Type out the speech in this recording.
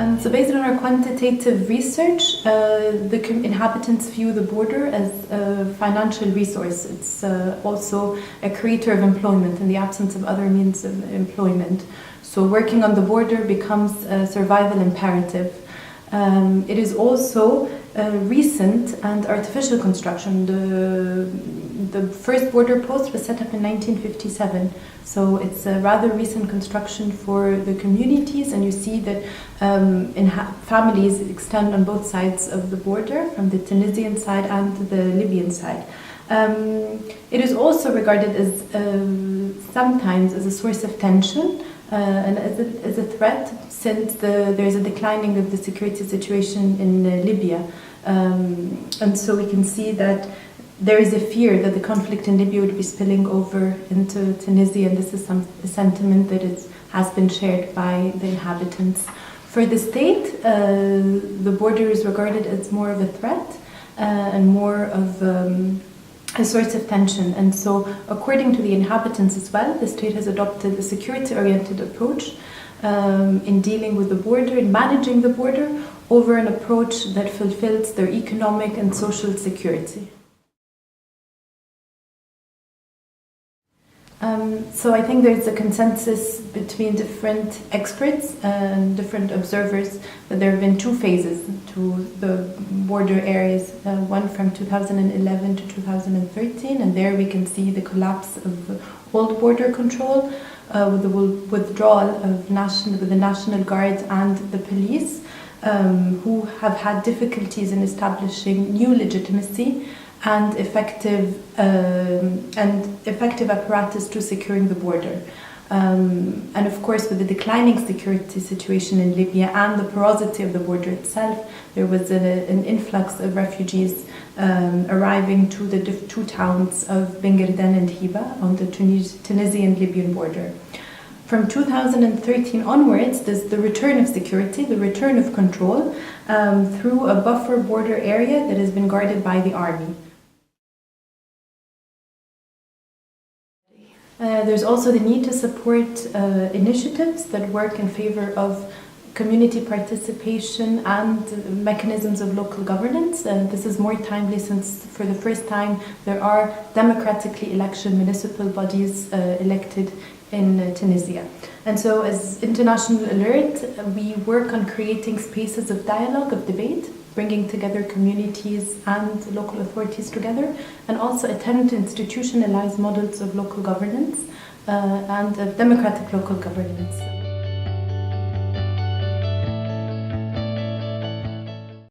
So based on our quantitative research, the inhabitants view the border as a financial resource. It's also a creator of employment in the absence of other means of employment. So working on the border becomes a survival imperative. It is also a recent and artificial construction. The first border post was set up in 1957, so it's a rather recent construction for the communities, and you see that families extend on both sides of the border, from the Tunisian side and the Libyan side. It is also regarded as sometimes as a source of tension and as a threat, since there's a declining of the security situation in Libya. And so we can see that there is a fear that the conflict in Libya would be spilling over into Tunisia, and this is a sentiment that has been shared by the inhabitants. For the state, the border is regarded as more of a threat and more of a source of tension. And so, according to the inhabitants as well, the state has adopted a security-oriented approach in dealing with the border, in managing the border, over an approach that fulfills their economic and social security. So I think there's a consensus between different experts and different observers that there have been two phases to the border areas, one from 2011 to 2013, and there we can see the collapse of old border control with the withdrawal of the National Guard and the police, who have had difficulties in establishing new legitimacy and effective apparatus to securing the border. And of course, with the declining security situation in Libya and the porosity of the border itself, there was an influx of refugees arriving to the two towns of Bengerden and Hiba on the Tunisian-Libyan border. From 2013 onwards, there's the return of security, the return of control through a buffer border area that has been guarded by the army. There's also the need to support initiatives that work in favor of community participation and mechanisms of local governance. This is more timely since for the first time there are democratically elected municipal bodies elected in Tunisia. And so as International Alert, we work on creating spaces of dialogue, of debate, bringing together communities and local authorities together, and also attempt to institutionalize models of local governance and of democratic local governance.